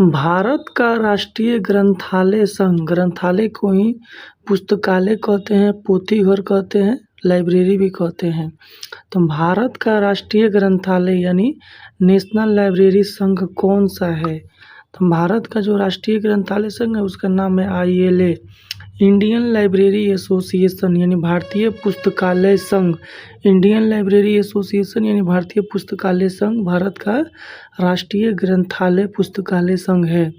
भारत का राष्ट्रीय ग्रंथालय संघ ग्रंथालय को ही पुस्तकालय कहते हैं, पोथी घर कहते हैं, लाइब्रेरी भी कहते हैं। तो भारत का राष्ट्रीय ग्रंथालय यानी नेशनल लाइब्रेरी संघ कौन सा है? तो भारत का जो राष्ट्रीय ग्रंथालय संघ है उसका नाम है ILA, इंडियन लाइब्रेरी एसोसिएशन यानी भारतीय पुस्तकालय संघ। इंडियन लाइब्रेरी एसोसिएशन यानी भारतीय पुस्तकालय संघ भारत का राष्ट्रीय ग्रंथालय पुस्तकालय संघ है।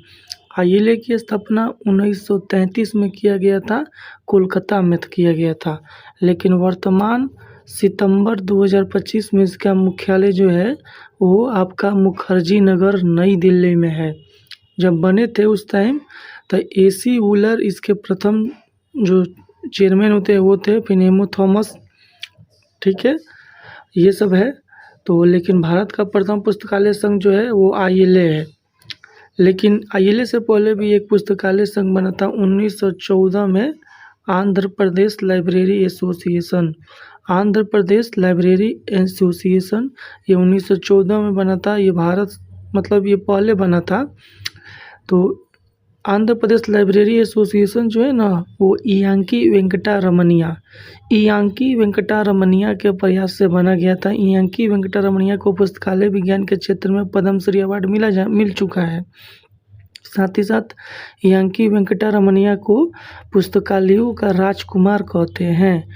ILA की स्थापना 1933 में किया गया था, कोलकाता में किया गया था, लेकिन वर्तमान सितंबर 2025 में इसका मुख्यालय जो है वो आपका मुखर्जी नगर नई दिल्ली में है। जब बने थे उस टाइम तो AC वुलर इसके प्रथम जो चेयरमैन होते हैं वो थे फिनेमो थॉमस, ठीक है, ये सब है। तो लेकिन भारत का प्रथम पुस्तकालय संघ जो है वो ILA है। लेकिन ILA से पहले भी एक पुस्तकालय संघ बना था 1914 में, Andhra Pradesh library association. Andhra Pradesh library association ये 1914 में बना था। ये भारत मतलब ये पहले बना था। तो आंध्र प्रदेश लाइब्रेरी एसोसिएशन जो है ना वो इयांकी वेंकटा रमनिया के प्रयास से बना गया था। इयांकी वेंकटा रमनिया को पुस्तकालय विज्ञान के क्षेत्र में पद्मश्री अवार्ड मिल चुका है। साथ ही साथ इयांकी वेंकटा रमनिया को पुस्तकालयों का राजकुमार कहते हैं।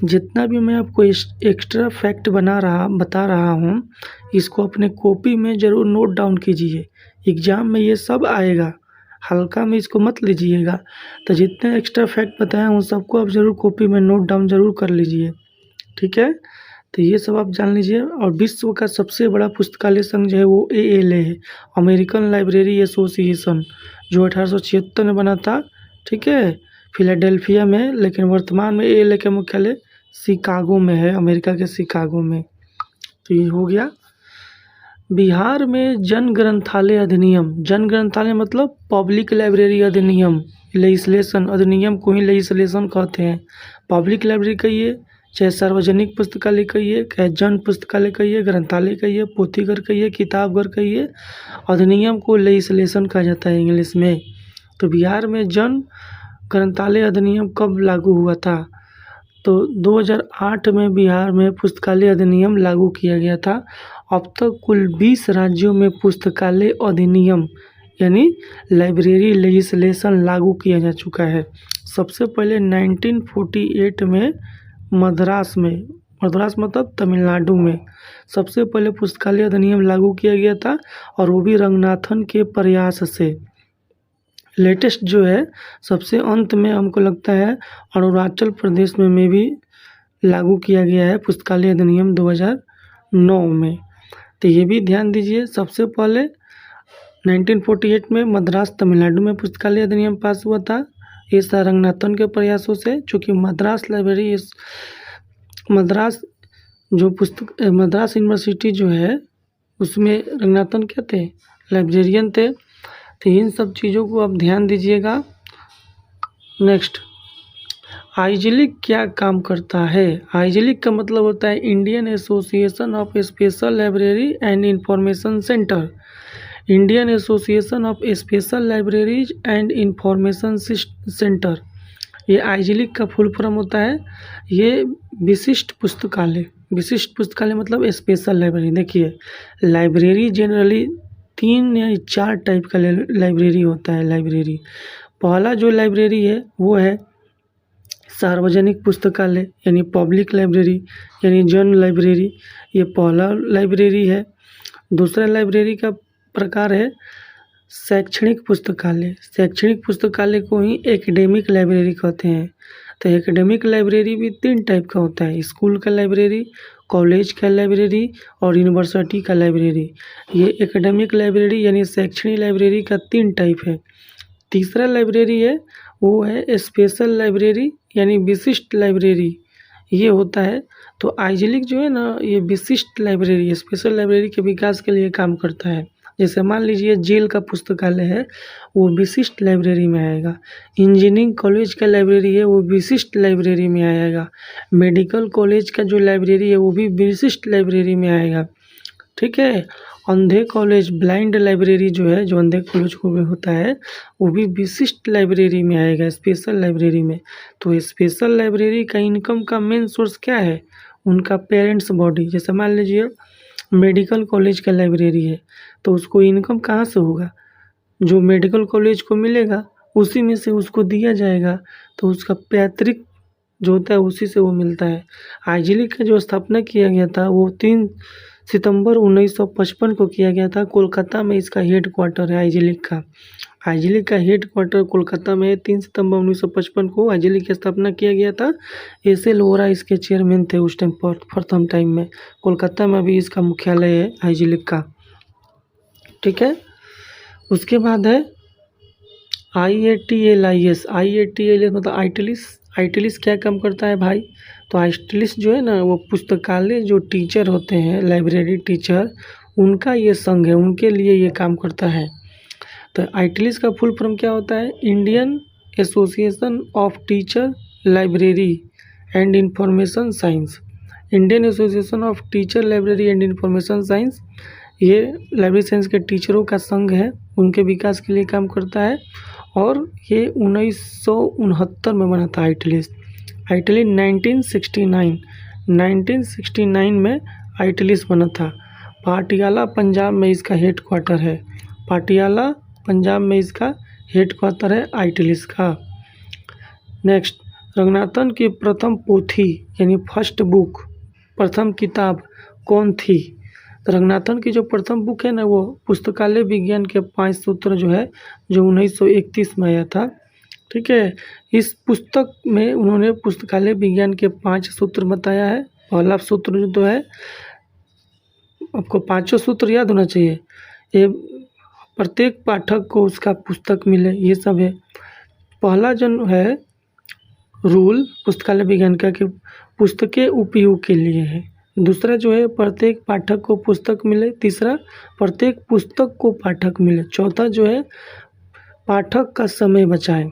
जितना भी मैं आपको एक्स्ट्रा फैक्ट बता रहा हूँ इसको अपने कॉपी में ज़रूर नोट डाउन कीजिए। एग्ज़ाम में ये सब आएगा, हल्का में इसको मत लीजिएगा। तो जितने एक्स्ट्रा फैक्ट बताया उन सबको आप ज़रूर कॉपी में नोट डाउन ज़रूर कर लीजिए, ठीक है। तो ये सब आप जान लीजिए। और विश्व का सबसे बड़ा पुस्तकालय संघ जो है वो ALA है, अमेरिकन लाइब्रेरी एसोसिएशन, जो 1876 में बना था, ठीक है, फिलाडेल्फिया में। लेकिन वर्तमान में ALA का मुख्यालय शिकागो में है, अमेरिका के शिकागो में। तो ये हो गया। बिहार में जन ग्रंथालय अधिनियम, जन ग्रंथालय मतलब पब्लिक लाइब्रेरी अधिनियम, लेजिस्लेशन, अधिनियम को ही लेजिस्लेशन कहते हैं। पब्लिक लाइब्रेरी कहिए, चाहे सार्वजनिक पुस्तकालय कहिए, चाहे जन पुस्तकालय कहिए, ग्रंथालय कहिए, पोथीघर कहिए, किताबघर कहिए, अधिनियम को लेजिस्लेशन कहा जाता है इंग्लिश में। तो बिहार में जन ग्रंथालय अधिनियम कब लागू हुआ था? तो 2008 में बिहार में पुस्तकालय अधिनियम लागू किया गया था। अब तक कुल 20 राज्यों में पुस्तकालय अधिनियम यानी लाइब्रेरी लेजिस्लेशन लागू किया जा चुका है। सबसे पहले 1948 में मद्रास मतलब तमिलनाडु में सबसे पहले पुस्तकालय अधिनियम लागू किया गया था, और वो भी रंगनाथन के प्रयास से। लेटेस्ट जो है सबसे अंत में हमको लगता है अरुणाचल प्रदेश में भी लागू किया गया है पुस्तकालय अधिनियम 2009 में। तो ये भी ध्यान दीजिए। सबसे पहले 1948 में मद्रास तमिलनाडु में पुस्तकालय अधिनियम पास हुआ था, ये रंगनाथन के प्रयासों से। चूँकि मद्रास यूनिवर्सिटी जो है उसमें रंगनाथन क्या थे, लाइब्रेरियन थे। तो इन सब चीज़ों को आप ध्यान दीजिएगा। नेक्स्ट, आइजिलिक क्या काम करता है? आइजिलिक का मतलब होता है Indian association of special library and information centre. Indian association of special libraries and information centre, ये आइजिलिक का फुल फॉर्म होता है। ये विशिष्ट पुस्तकालय मतलब स्पेशल लाइब्रेरी। देखिए, लाइब्रेरी जनरली 3 या 4 टाइप का लाइब्रेरी होता है। लाइब्रेरी, पहला जो लाइब्रेरी है वो है सार्वजनिक पुस्तकालय यानी पब्लिक लाइब्रेरी यानी जन लाइब्रेरी, ये पहला लाइब्रेरी है। दूसरा लाइब्रेरी का प्रकार है शैक्षणिक पुस्तकालय। शैक्षणिक पुस्तकालय को ही एकेडमिक लाइब्रेरी कहते हैं। तो एकेडमिक लाइब्रेरी भी 3 टाइप का होता है, स्कूल का लाइब्रेरी, कॉलेज का लाइब्रेरी और यूनिवर्सिटी का लाइब्रेरी। ये एकेडमिक लाइब्रेरी यानी शैक्षणिक लाइब्रेरी का 3 टाइप है। तीसरा लाइब्रेरी है वो है स्पेशल लाइब्रेरी यानी विशिष्ट लाइब्रेरी, ये होता है। तो आइजिलिक जो है ना ये विशिष्ट लाइब्रेरी, स्पेशल लाइब्रेरी के विकास के लिए काम करता है। जैसे मान लीजिए जेल का पुस्तकालय है वो विशिष्ट लाइब्रेरी में आएगा, इंजीनियरिंग कॉलेज का लाइब्रेरी है वो विशिष्ट लाइब्रेरी में आएगा, मेडिकल कॉलेज का जो लाइब्रेरी है वो भी विशिष्ट लाइब्रेरी में आएगा, ठीक है। अंधे कॉलेज ब्लाइंड लाइब्रेरी जो है, जो अंधे कॉलेज को भी होता है, वो भी विशिष्ट लाइब्रेरी में आएगा, स्पेशल लाइब्रेरी में। तो स्पेशल लाइब्रेरी का इनकम का मेन सोर्स क्या है? उनका पेरेंट्स बॉडी। जैसे मान लीजिए मेडिकल कॉलेज का लाइब्रेरी है, तो उसको इनकम कहाँ से होगा? जो मेडिकल कॉलेज को मिलेगा उसी में से उसको दिया जाएगा, तो उसका पैतृक जो होता है उसी से वो मिलता है। आइजिलिक का जो स्थापना किया गया था वो 3 सितंबर 1955 को किया गया था। कोलकाता में इसका हेड क्वार्टर है आइजिलिक का। आइजिलिक का हेड क्वार्टर कोलकाता में 3 सितंबर 1955 को आइजिलिक की स्थापना किया गया था। एस.एल. वोरा इसके चेयरमैन थे उस टाइम पर, प्रथम टाइम में। कोलकाता में भी इसका मुख्यालय है आइजिलिक का, ठीक है। उसके बाद है IATLIS। IATLIS मतलब आइटिलिस। आइटिलिस क्या काम करता है भाई? तो आइटिलिस जो है ना, वो पुस्तकालय जो टीचर होते हैं, लाइब्रेरी टीचर, उनका ये संघ है, उनके लिए ये काम करता है। तो आइटिलिस का फुल फॉर्म क्या होता है? Indian association of teacher library and information science. Indian association of teacher library and information science, ये लाइब्रेरी साइंस के टीचरों का संघ है, उनके विकास के लिए काम करता है। और ये 1969 में बना था आइटिलिस। आइटिलिस 1969 में आइटिलिस बना था। पाटियाला पंजाब में इसका हेड क्वार्टर है। पाटियाला पंजाब में इसका हेड क्वार्टर है आइटिलिस का। नेक्स्ट, रंगनाथन की प्रथम पोथी यानी फर्स्ट बुक, प्रथम किताब कौन थी? रंगनाथन की जो प्रथम बुक है ना, वो पुस्तकालय विज्ञान के 5 सूत्र जो है, जो 1931 में आया था, ठीक है। इस पुस्तक में उन्होंने पुस्तकालय विज्ञान के 5 सूत्र बताया है। पहला सूत्र जो है, आपको 5 सूत्र याद होना चाहिए, ये प्रत्येक पाठक को उसका पुस्तक मिले, ये सब है। पहला जो है रूल पुस्तकालय विज्ञान का कि पुस्तकें उपयोग के लिए है। दूसरा जो है प्रत्येक पाठक को पुस्तक मिले। तीसरा प्रत्येक पुस्तक को पाठक मिले। चौथा जो है पाठक का समय बचाए।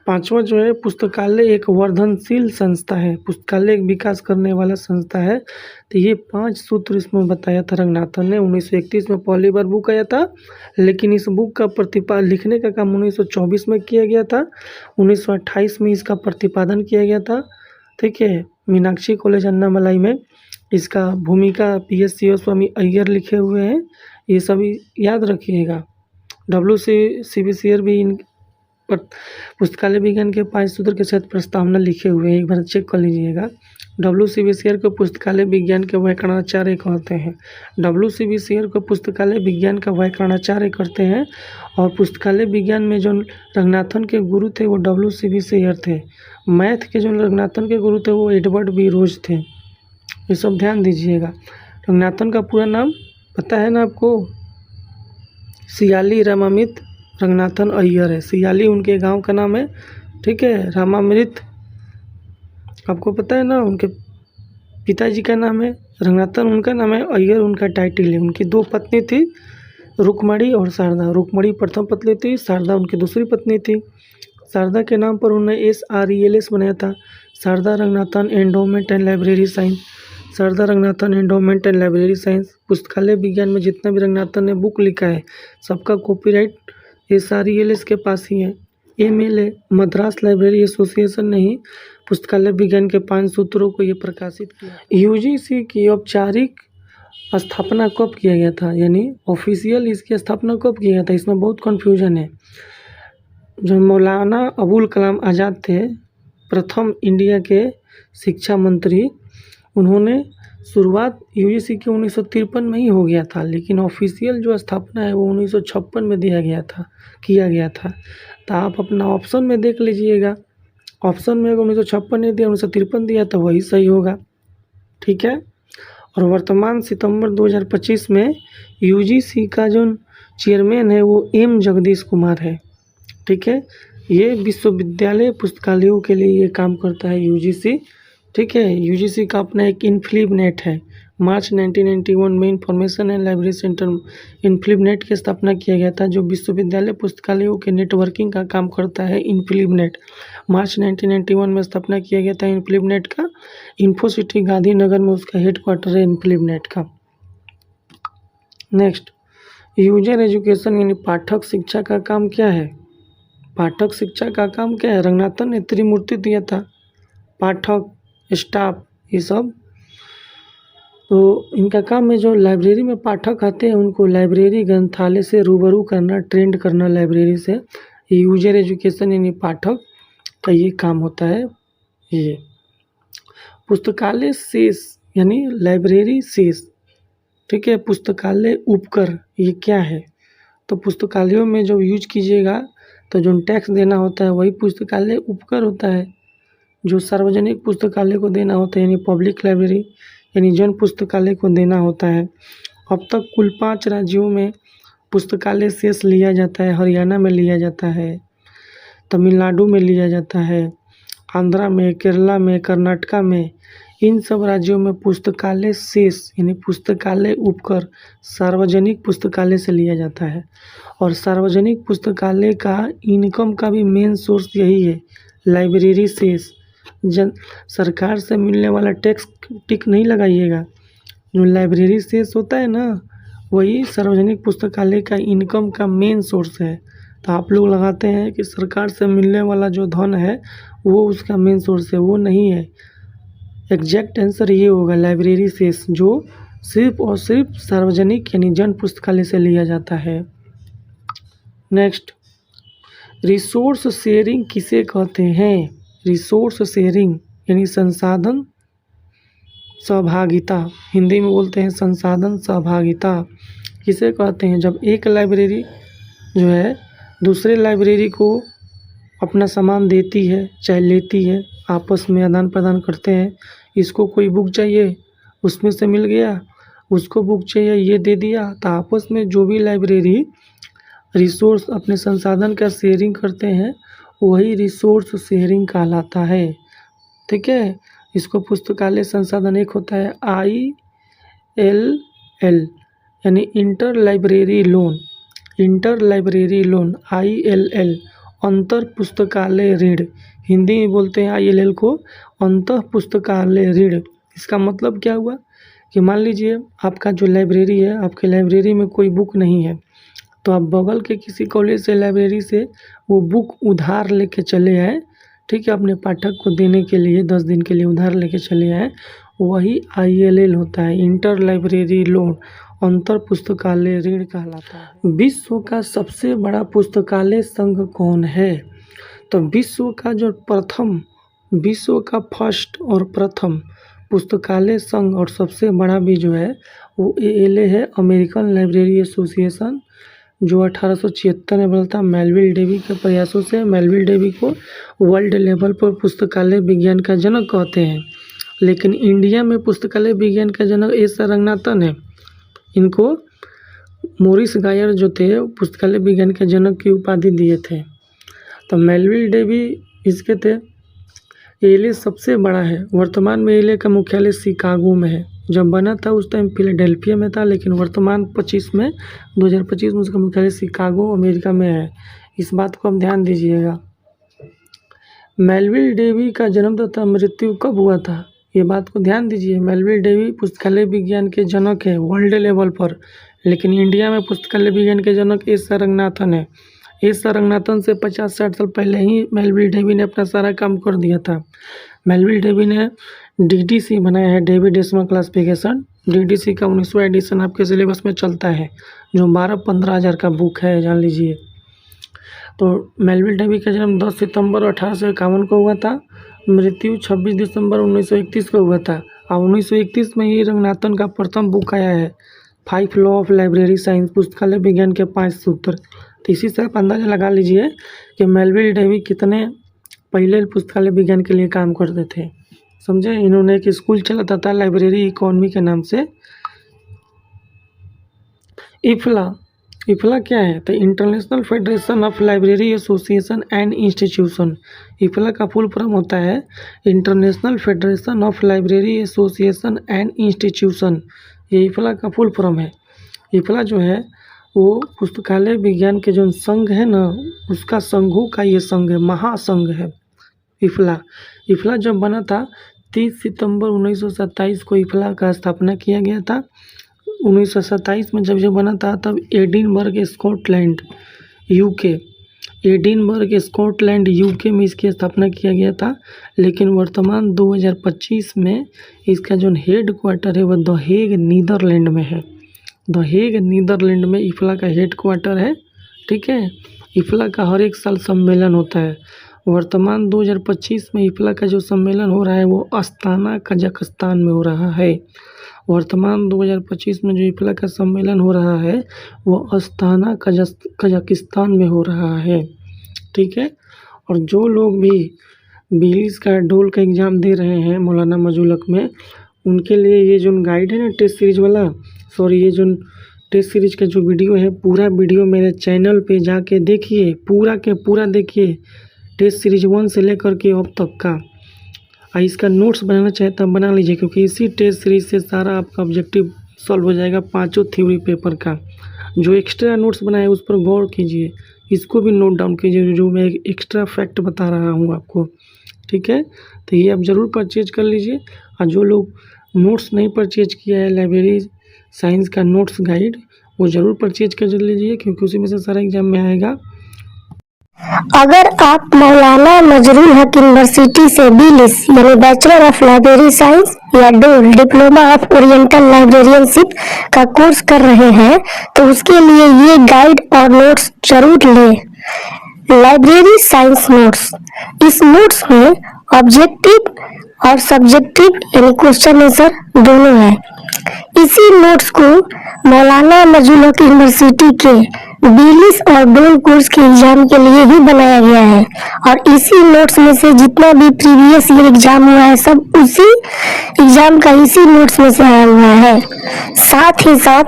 पांचवा जो है पुस्तकालय एक वर्धनशील संस्था है, पुस्तकालय एक विकास करने वाला संस्था है। तो ये 5 सूत्र इसमें बताया था रंगनाथन ने। 1931 में पहली बार बुक आया था, लेकिन इस बुक का प्रतिपादन लिखने का काम 1924 में किया गया था। 1928 में इसका प्रतिपादन किया गया था, ठीक है, मीनाक्षी कॉलेज अन्नामलाई में। इसका भूमिका PS शिवस्वामी अय्यर लिखे हुए हैं, ये सभी याद रखिएगा। WCBCR भी इन पर पुस्तकालय विज्ञान के 5 सूत्र के साथ प्रस्तावना लिखे हुए हैं, एक बार चेक कर लीजिएगा। WCBCR को पुस्तकालय विज्ञान के व्याकरणाचार्य कहते हैं। WCBCR को पुस्तकालय विज्ञान का व्याकरणाचार्य करते हैं। और पुस्तकालय विज्ञान में जो रंगनाथन के गुरु थे वो WCBCR थे। मैथ के जो रंगनाथन के गुरु थे वो एडवर्ड बी रोज थे। ये सब ध्यान दीजिएगा। रंगनाथन का पूरा नाम पता है ना आपको? सियाली रामामित रंगनाथन अय्यर है। सियाली उनके गांव का नाम है, ठीक है। रामामृत आपको पता है ना, उनके पिताजी का नाम है। रंगनाथन उनका नाम है, अय्यर उनका टाइटल है। उनकी 2 पत्नी थी, रुक्मणी और शारदा। रुक्मणी प्रथम पत्नी थी, शारदा उनकी दूसरी पत्नी थी। शारदा के नाम पर उन्होंने SRELS बनाया था, Sarada Ranganathan endowment and library science. Sarada Ranganathan endowment and library science. पुस्तकालय विज्ञान में जितना भी रंगनाथन ने बुक लिखा है, सबका कॉपीराइट SRELS के पास ही है। MLA मद्रास लाइब्रेरी एसोसिएशन ने ही पुस्तकालय विज्ञान के 5 सूत्रों को ये प्रकाशित किया। UGC की औपचारिक स्थापना कब किया गया था, यानी ऑफिशियल इसकी स्थापना कब किया गया था? इसमें बहुत कन्फ्यूजन है। जो मौलाना अबुल कलाम आज़ाद थे, प्रथम इंडिया के शिक्षा मंत्री, उन्होंने शुरुआत UGC के 1953 में ही हो गया था, लेकिन ऑफिशियल जो स्थापना है वो 1956 में किया गया था। तो आप अपना ऑप्शन में देख लीजिएगा, ऑप्शन में अगर 1956 नहीं दिया, 1953 दिया तो वही सही होगा, ठीक है। और वर्तमान सितंबर 2025 में UGC का जो चेयरमैन है वो M जगदीश कुमार है, ठीक है। ये विश्वविद्यालय पुस्तकालयों के लिए ये काम करता है UGC, ठीक है। UGC का अपना एक इनफ्लिबनेट है। मार्च 1991 में इंफॉर्मेशन एंड लाइब्रेरी सेंटर इनफ्लिबनेट की स्थापना किया गया था, जो विश्वविद्यालय पुस्तकालयों के नेटवर्किंग का काम करता है। इनफ्लिबनेट मार्च 1991 में स्थापना किया गया था इनफ्लिबनेट का। इन्फोसिटी गांधीनगर में उसका हेड क्वार्टर है इनफ्लिबनेट का। नेक्स्ट, यूजर एजुकेशन यानी पाठक शिक्षा का काम क्या है? पाठक शिक्षा का काम क्या है? रंगनाथन ने त्रिमूर्ति दिया था, पाठक, स्टाफ, ये सब। तो इनका काम है जो लाइब्रेरी में पाठक आते हैं उनको लाइब्रेरी ग्रंथालय से रूबरू करना, ट्रेंड करना लाइब्रेरी से। यूजर एजुकेशन यानी पाठक का ये काम होता है। ये पुस्तकालय शेष यानी लाइब्रेरी शेष, ठीक है। पुस्तकालय उपकर ये क्या है? तो पुस्तकालयों में जो यूज कीजिएगा तो जो टैक्स देना होता है वही पुस्तकालय उपकर होता है। जो सार्वजनिक पुस्तकालय को देना होता है यानी पब्लिक लाइब्रेरी यानी जन पुस्तकालय को देना होता है। अब तक कुल 5 राज्यों में पुस्तकालय शेष लिया जाता है। हरियाणा में लिया जाता है, तमिलनाडु में लिया जाता है, आंध्रा में, केरला में, कर्नाटका में। इन सब राज्यों में पुस्तकालय शेष यानी पुस्तकालय उपकर सार्वजनिक पुस्तकालय से लिया जाता है। और सार्वजनिक पुस्तकालय का इनकम का भी मेन सोर्स यही है, लाइब्रेरी शेष। सरकार से मिलने वाला टैक्स टिक नहीं लगाइएगा, जो लाइब्रेरी शेष होता है ना वही सार्वजनिक पुस्तकालय का इनकम का मेन सोर्स है। तो आप लोग लगाते हैं कि सरकार से मिलने वाला जो धन है वो उसका मेन सोर्स है, वो नहीं है। एग्जैक्ट आंसर ये होगा लाइब्रेरी शेष, जो सिर्फ और सिर्फ सार्वजनिक यानी जन पुस्तकालय से लिया जाता है। नेक्स्ट, रिसोर्स शेयरिंग किसे कहते हैं? रिसोर्स शेयरिंग यानी संसाधन सहभागिता, हिंदी में बोलते हैं संसाधन सहभागिता। किसे कहते हैं? जब एक लाइब्रेरी जो है दूसरे लाइब्रेरी को अपना सामान देती है चाहे लेती है, आपस में आदान प्रदान करते हैं। इसको कोई बुक चाहिए उसमें से मिल गया, उसको बुक चाहिए ये दे दिया। तो आपस में जो भी लाइब्रेरी रिसोर्स अपने संसाधन का शेयरिंग करते हैं वही रिसोर्स शेयरिंग कहलाता है, ठीक है। इसको पुस्तकालय संसाधन एक होता है ILL यानी inter library loan, inter library loan ILL, अंतर पुस्तकालय ऋण, हिंदी में बोलते हैं ILL को अंतर पुस्तकालय ऋण। इसका मतलब क्या हुआ कि मान लीजिए आपका जो लाइब्रेरी है, आपके लाइब्रेरी में कोई बुक नहीं है, तो आप बगल के किसी कॉलेज से लाइब्रेरी से वो बुक उधार लेके चले आए, ठीक है, अपने पाठक को देने के लिए 10 दिन के लिए उधार लेके चले आए, वही ILL होता है, इंटर लाइब्रेरी लोन, अंतर पुस्तकालय ऋण कहलाता है। विश्व का सबसे बड़ा पुस्तकालय संघ कौन है? तो विश्व का फर्स्ट और प्रथम पुस्तकालय संघ और सबसे बड़ा भी जो है वो ALA है, अमेरिकन लाइब्रेरी एसोसिएशन, जो 1876 में बना था मेलविल डेवी के प्रयासों से। मेलविल डेवी को वर्ल्ड लेवल पर पुस्तकालय विज्ञान का जनक कहते हैं, लेकिन इंडिया में पुस्तकालय विज्ञान का जनक एस रंगनाथन है। इनको मोरिस गायर जो थे पुस्तकालय विज्ञान के जनक की उपाधि दिए थे। तो मेलविल डेवी इसके थे। ALA सबसे बड़ा है। वर्तमान में ALA का मुख्यालय शिकागो में है। जब बना था उस टाइम फिलाडेल्फिया में था, लेकिन वर्तमान 2025 में उसका मुख्यालय शिकागो अमेरिका में है। इस बात को आप ध्यान दीजिएगा। मेलविल डेवी का जन्म तथा मृत्यु कब हुआ था, ये बात को ध्यान दीजिए। मेलविल डेवी पुस्तकालय विज्ञान के जनक है वर्ल्ड लेवल पर, लेकिन इंडिया में पुस्तकालय विज्ञान के जनक एस रंगनाथन है। एस रंगनाथन से 50-60 साल पहले ही मेलविल डेवी ने अपना सारा काम कर दिया था। मेलविल डेवी ने DDC बनाया है, डेवी डेसिमल क्लासिफिकेशन। DDC का 19वां एडिशन आपके सिलेबस में चलता है, जो 12-15 हज़ार का बुक है, जान लीजिए। तो मेलविल डेवी का जन्म 10 सितंबर 1851 को हुआ था, मृत्यु 26 दिसंबर 1931 को हुआ था। और 1931 में ही रंगनाथन का प्रथम बुक आया है 5 लॉ ऑफ लाइब्रेरी साइंस, पुस्तकालय विज्ञान के 5 सूत्र। तो इसी से आप अंदाजा लगा लीजिए कि मेलविल डेवी कितने पहले पुस्तकालय विज्ञान के लिए काम करते थे, समझे। इन्होंने एक स्कूल चलाता था लाइब्रेरी इकोनॉमी के नाम से। इफला क्या है? तो international federation of library association and institution. IFLA का फुल फॉर्म होता है international federation of library association and institution. ये इफला का फुल फॉर्म है। इफला जो है वो पुस्तकालय विज्ञान के जो संघ है ना, उसका संघों का ये संघ है, महासंघ है इफला जब बना था 30 सितंबर 1927 को इफला का स्थापना किया गया था। 1927 में जब ये बना था तब एडिनबर्ग स्कॉटलैंड यूके में इसकी स्थापना किया गया था। लेकिन वर्तमान 2025 में इसका जो हेड क्वार्टर है वह द हेग नीदरलैंड में है। द हेग नीदरलैंड में इफ्ला का हेड क्वार्टर है। ठीक है, इफ्ला का हर एक साल सम्मेलन होता है। वर्तमान 2025 में इफ्ला का जो सम्मेलन हो रहा है वो अस्ताना कजाकिस्तान में हो रहा है। वर्तमान 2025 में जो इफ्ला का सम्मेलन हो रहा है वो अस्ताना कजाकिस्तान में हो रहा है। ठीक है, और जो लोग भी बिलीज का डोल का एग्ज़ाम दे रहे हैं मौलाना मजूलक में, उनके लिए ये जो गाइड है ना टेस्ट सीरीज वाला, ये जो टेस्ट सीरीज का जो वीडियो है, पूरा वीडियो मेरे चैनल पे जाके देखिए, पूरा के पूरा देखिए, टेस्ट सीरीज 1 से लेकर के अब तक का। इसका नोट्स बनाना चाहता बना लीजिए, क्योंकि इसी टेस्ट सीरीज से सारा आपका ऑब्जेक्टिव सॉल्व हो जाएगा 5 थ्योरी पेपर का। जो एक्स्ट्रा नोट्स बनाए उस पर गौर कीजिए, इसको भी नोट डाउन कीजिए, जो मैं एक एक्स्ट्रा फैक्ट बता रहा हूँ आपको। ठीक है, तो ये आप ज़रूर परचेज कर लीजिए। और जो लोग नोट्स नहीं परचेज किया है लाइब्रेरी साइंस का नोट्स गाइड, वो ज़रूर परचेज कर लीजिए, क्योंकि उसी में से सारा एग्जाम में आएगा। अगर आप मौलाना मजरूल हक यूनिवर्सिटी से बीलिस यानी बैचलर ऑफ लाइब्रेरी साइंस या डोल डिप्लोमा ऑफ ओरिएंटल लाइब्रेरियनशिप का कोर्स कर रहे हैं तो उसके लिए ये गाइड और नोट्स जरूर लें। लाइब्रेरी साइंस नोट्स, इस नोट्स में ऑब्जेक्टिव और सब्जेक्टिव यानी क्वेश्चन आंसर दोनों है। इसी नोट्स को मौलाना मजरूल हक यूनिवर्सिटी के बीलिस और डोल कोर्स के एग्जाम के लिए ही बनाया गया है, और इसी नोट्स में से जितना भी प्रीवियस ईयर एग्जाम हुआ है सब उसी एग्जाम का इसी नोट्स में से आया हुआ है। साथ ही साथ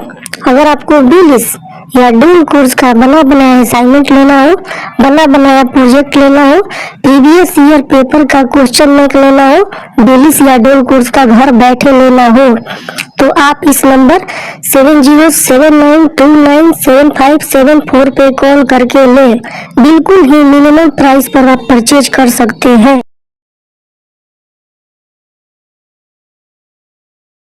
अगर आपको बीलिस या डोल कोर्स का बना बनाया असाइनमेंट लेना हो, बना बनाया प्रोजेक्ट लेना हो, प्रीवियस ईयर पेपर का क्वेश्चन बैंक लेना हो, बीलिस या डोल कोर्स का घर बैठे लेना हो, तो आप इस नंबर 7079297574 पे कॉल करके लें। बिल्कुल ही मिनिमम प्राइस पर आप परचेज कर सकते हैं।